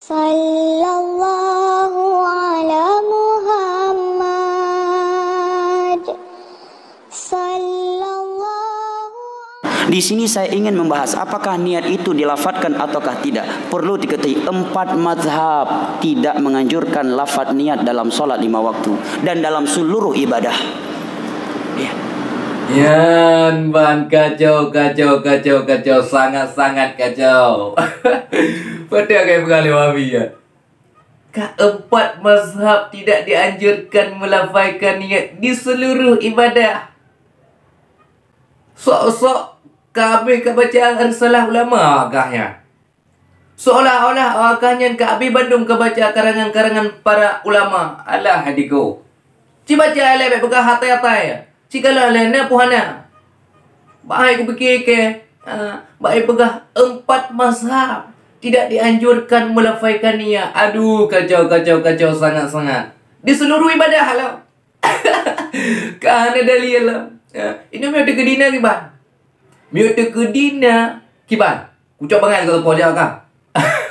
Sallallahu ala Muhammad. Sallallahu. Di sini saya ingin membahas apakah niat itu dilafadzkan ataukah tidak. Perlu diketahui 4 mazhab tidak menganjurkan lafadz niat dalam sholat 5 waktu dan dalam seluruh ibadah. Ya, ban kacau, sangat-sangat kacau. Pada kayak pengalih wabi ya. Keempat mazhab tidak dianjurkan melafazkan niat di seluruh ibadah. Sok-sok kami kebaca risalah ulama agaknya. Seolah-olah agaknya kami Bandung kebaca karangan-karangan para ulama. Alah hadiku. Cibaca alai bekah hatai-hatai. Cikala lainnya puhana. Baik aku fikir ke. Baik pegah 4 mazhab tidak dianjurkan melafazkan niat. Aduh, kacau sangat-sangat. Di seluruh ibadah halau. Kerana dalil lah. Ini miut kedina kiban. Miut kedina kiban. Kucok bangai kalau pojak kah.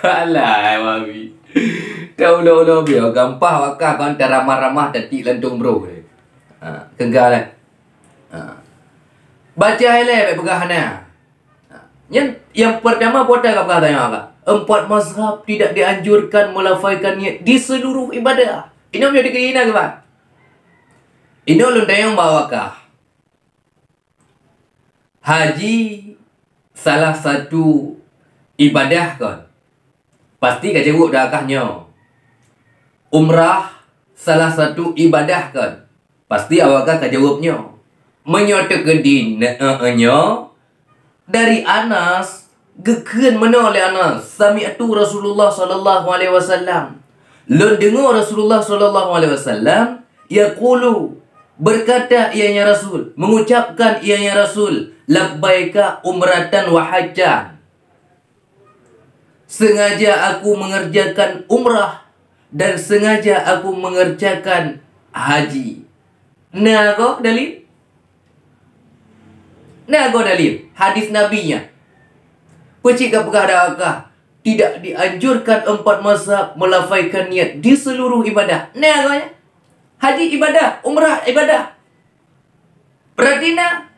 Alah, wabi. Tahu biar gampang wakah kau antara ramah-ramah detik lentung bro. Kenggal lah. Baca hele begahana. Yang pertama potai kau tanya apa? 4 mazhab tidak dianjurkan melafazkan niat di seluruh ibadah. Ini menjadi kena ke pak? Ini ulun tayang bawakah? Haji salah satu ibadah kan? Pasti kau jawab dah akahnya. Umrah salah satu ibadah kan? Pasti awakah kau jawabnya. Menyota kedina dari Anas geken mana oleh Anas sami'tu Rasulullah sallallahu alaihi wasallam. Lun dengar Rasulullah sallallahu alaihi wasallam yaqulu berkata ianya Rasul, mengucapkan ianya Rasul, labbaika umratan wa hajjan. Sengaja aku mengerjakan umrah dan sengaja aku mengerjakan haji. Nah kau dalil? Nah, kau dalil hadis nabinya. Pecik apakah adakah tidak dianjurkan 4 mazhab melafazkan niat di seluruh ibadah. Nah, kau ya. Haji ibadah, umrah ibadah. Berarti nak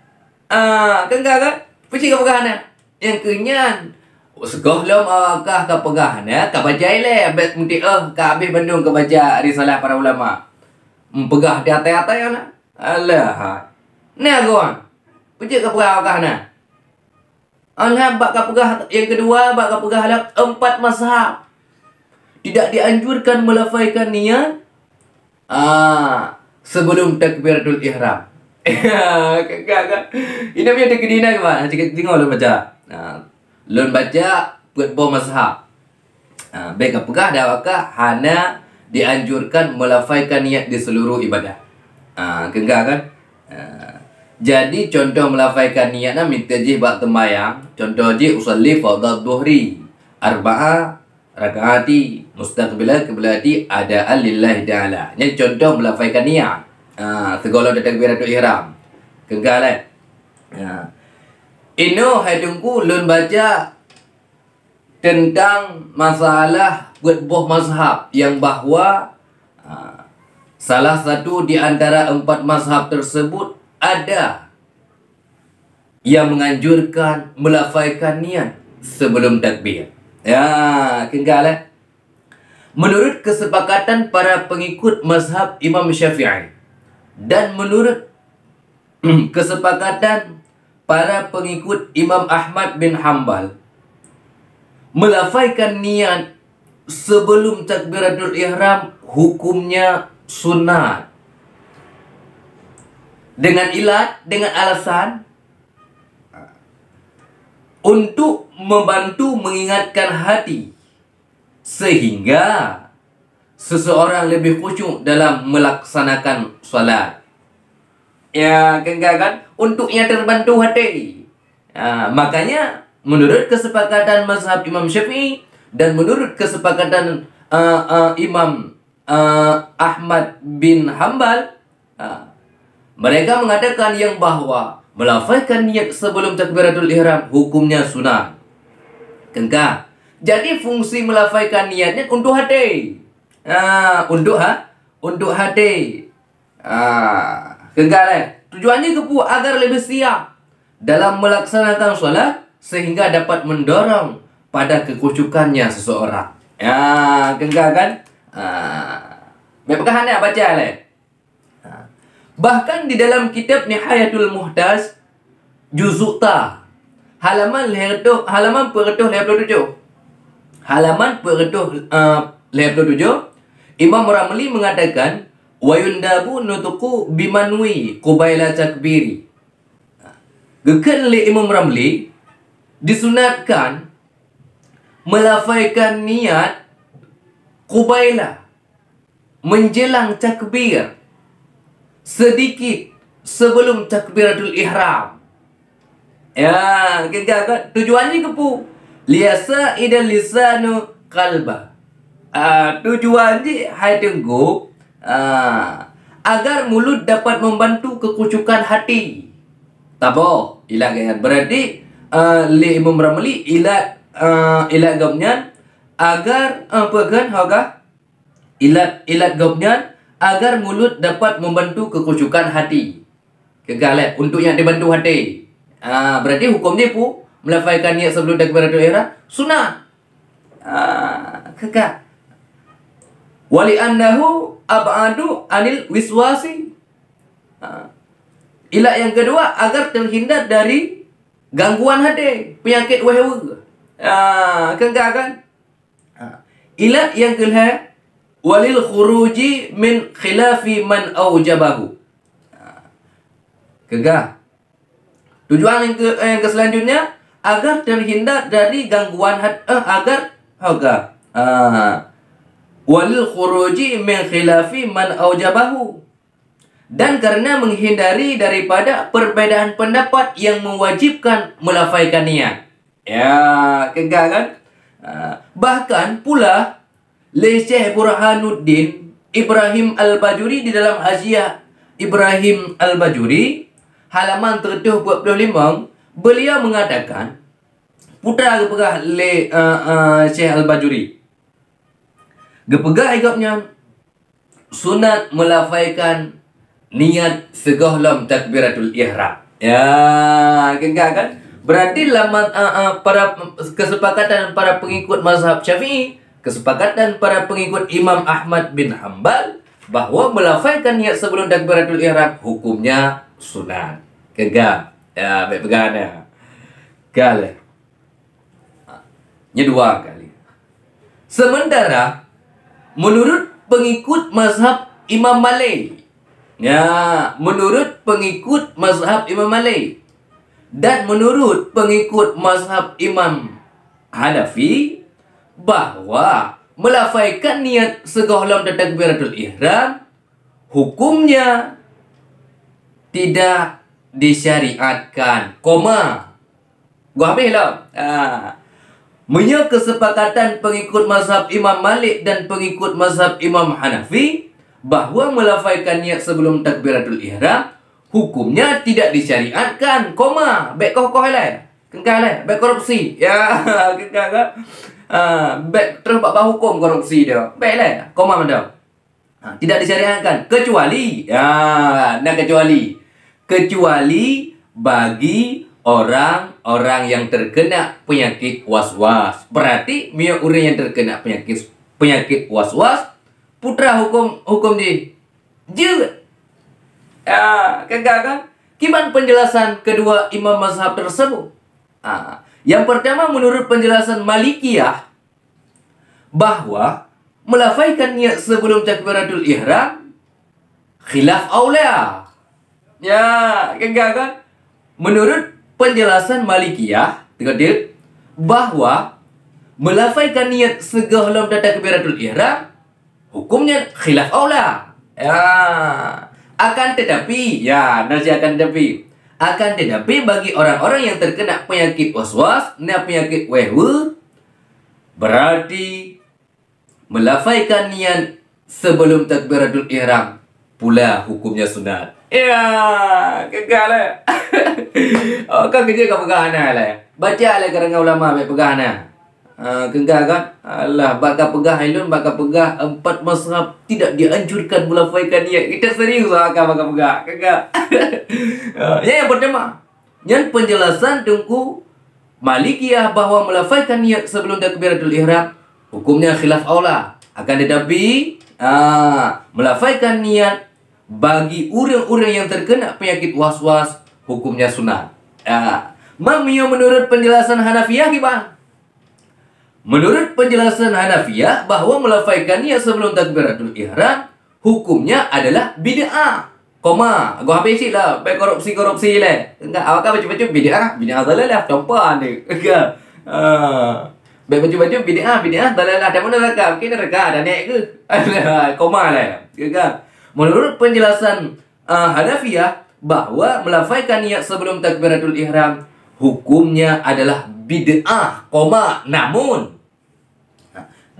kengkak kan? Pecik apakah nak? Yang kenyan. Segoh lom awakah ka pegah nak ka baca ile bet muti ka habis Bandung ka baca risalah para ulama. Pegah di atai-atai nak. Alah. Nah, kawan. Pecik ke pegah na? Alah bak ke pegah yang kedua bak ke pegah lah 4 mazhab tidak dianjurkan melafazkan niat sebelum takbiratul ihram. Kakak. Ini punya kedina ke mana? Tengok lu baca. Lun baca buat mazhab. Baik ke pegah dah wakah hana dianjurkan melafazkan niat di seluruh ibadah. Kengkak kan? Jadi contoh melafazkan niatnya minta je bak tembayang. Contoh je usalli fardhu dhuhri arba'a rakaati mustaqbilan qiblati adaan lillahi ta'ala. Ini contoh melafazkan niat. Segala takbiratul ihram. Kenggalan. Ino hadungku lun baca tentang masalah buat boh mazhab yang bahwa salah satu di antara 4 mazhab tersebut ada yang menganjurkan melafazkan niat sebelum takbir. Ya, kenggalan. Menurut kesepakatan para pengikut mazhab Imam Syafi'i dan menurut kesepakatan para pengikut Imam Ahmad bin Hanbal, melafazkan niat sebelum takbiratul ihram hukumnya sunat. Dengan alasan untuk membantu mengingatkan hati sehingga seseorang lebih khusyuk dalam melaksanakan salat. Ya, kan? Untuknya terbantu hati. Makanya menurut kesepakatan mazhab Imam Syafi'i dan menurut kesepakatan Imam Ahmad bin Hanbal, mereka mengatakan yang bahwa melafazkan niat sebelum takbiratul ihram hukumnya sunat. Kengkak. Jadi fungsi melafaikan niatnya untuk hati. Untuk hati. Tujuannya agar lebih siap dalam melaksanakan sholat sehingga dapat mendorong pada kekucukannya seseorang. Kan? Bapak baca lah. Bahkan di dalam kitab Nihayatul Muhtaj juzuk ta halaman 57 Imam Ramli mengatakan wa yundabu nutuku bimanwi qubaila takbiri. Gekan oleh Imam Ramli disunatkan melafaikan niat qubaila menjelang takbir sedikit sebelum takbiratul ihram. Tujuannya liasa idal lisanu qalba. Tujuannya hai tenggu agar mulut dapat membantu kekucukan hati. Tabo ilah kan berarti li Imam Ramli ilat gabnyan agar ilat gabnyan agar mulut dapat membantu kekucukan hati. Kegalet untuk yang dibantu hati. Berarti hukumnya melafaikan niat sebelum takbiratul ihram sunat. Kekak. Wali annahu ab'adu anil wiswasi. Ilat yang kedua agar terhindar dari gangguan hati, penyakit wahyu. Kekak kan? Ilat yang kedua walil khuruji min khilafi man aujabahu. Kegah. Tujuan yang selanjutnya agar terhindar dari gangguan walil khuruji min khilafi man aujabahu. Dan karena menghindari daripada perbedaan pendapat yang mewajibkan melafaikan niat. Kegah kan? Bahkan pula Syekh Burhanuddin Ibrahim Al-Bajuri di dalam Hasyiah Ibrahim Al-Bajuri halaman 325 beliau mengatakan putra gepegah Syekh Al-Bajuri gepegah igapnya sunat melafaikan niat sebelum takbiratul ihram. Kan? Berarti laman para kesepakatan para pengikut mazhab Syafi'i, kesepakatan para pengikut Imam Ahmad bin Hanbal bahwa melafaikan niat sebelum takbiratul ihram hukumnya sunat. Kegak. Baik pegangan. Kali. Dua kali. Sementara menurut pengikut mazhab Imam Malik. Menurut pengikut mazhab Imam Malik dan menurut pengikut mazhab Imam Hanafi bahwa melafaikan niat sebelum takbiratul ihram hukumnya tidak disyariatkan. Gua habis lah. Menurut kesepakatan pengikut mazhab Imam Malik dan pengikut mazhab Imam Hanafi bahwa melafaikan niat sebelum takbiratul ihram hukumnya tidak disyariatkan. Baik kokoh lah. Kengkal lah. Baik korupsi. Kengkal kan. Baik terus bapak hukum korupsi dia. Baiklah. Macam. Tidak disyariatkan kecuali kecuali bagi orang-orang yang terkena penyakit waswas. Berarti orang yang terkena penyakit waswas putra hukum dia juga. Kan? Gimana penjelasan kedua imam mazhab tersebut? Yang pertama menurut penjelasan Malikiyah bahwa melafaikan niat sebelum takbiratul ihram khilaf aula. Kan? Menurut penjelasan Malikiyah bahwa melafaikan niat sebelum takbiratul ihram hukumnya khilaf aula. Akan tetapi bagi orang-orang yang terkena penyakit waswas, penyakit wahyu, berarti melafaikan niat sebelum takbiratul ihram pula hukumnya sunat. Gagal lah. Kan kerja kau pegangan lah. Baca lah kerana ulama baik pegangan. Kengkang kan? Alah, bakal pegah ilun, bakal pegah 4 mazhab tidak dianjurkan melafaikan niat. Kita serius akan bakal pegah. Kengkang. Yang pertama, yang penjelasan tunggu Malikiyah bahawa melafaikan niat sebelum takbiratul ihram hukumnya khilaf aula. Akan tetapi melafaikan niat bagi orang-orang yang terkena penyakit was-was hukumnya sunat. Menurut penjelasan Hanafiyah gimana? Menurut penjelasan Hanafiyah bahawa melafaikan niat sebelum takbiratul ihram hukumnya adalah bid'ah. Koma, gua habis lah, baik korupsi lah. Enggak, awak baca-baca bid'ah salah lah, campan ni. Enggak. Baik baca-baca bid'ah salah lah. Dah mana rekam? Mungkin rekam dah naik ke? Koma lah. Enggak. Menurut penjelasan Hanafiyah bahawa melafaikan niat sebelum takbiratul ihram hukumnya adalah bid'ah, koma, namun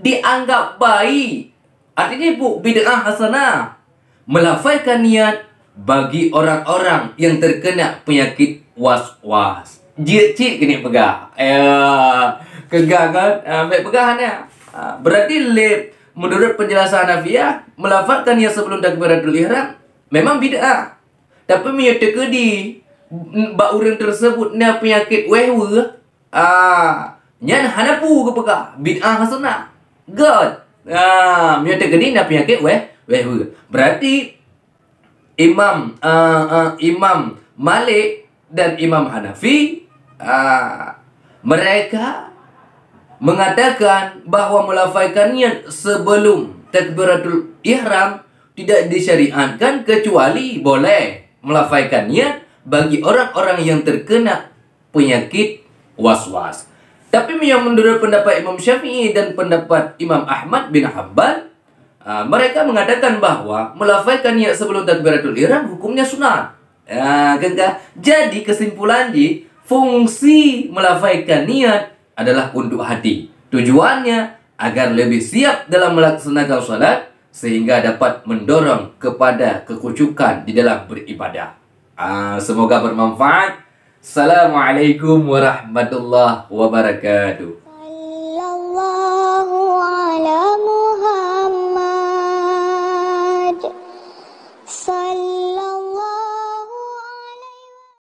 dianggap baik. Artinya bid'ah hasanah. Melafaikan niat bagi orang-orang yang terkena penyakit was-was. Cik kena pegah. Kegah kan? Baik pegahan ya. Berarti menurut penjelasan Hanafiyah, melafazkan niat sebelum takbiratul ihram memang bid'ah. Tapi menyatakan orang tersebut na penyakit wehwe, nyan hanapu ke pegah bid'ah hasanah. God. Menyatakan na penyakit wehwe. Berarti Imam Malik dan Imam Hanafi mereka mengatakan bahawa melafazkan niat sebelum takbiratul ihram tidak disyariatkan kecuali boleh melafazkan niat bagi orang-orang yang terkena penyakit was-was. Tapi yang menurut pendapat Imam Syafi'i dan pendapat Imam Ahmad bin Hanbal, mereka mengatakan bahawa melafazkan niat sebelum takbiratul ihram hukumnya sunat. Jadi kesimpulan fungsi melafazkan niat adalah untuk hati. Tujuannya agar lebih siap dalam melaksanakan salat sehingga dapat mendorong kepada kekhusyukan di dalam beribadah. Semoga bermanfaat. Assalamualaikum warahmatullahi wabarakatuh.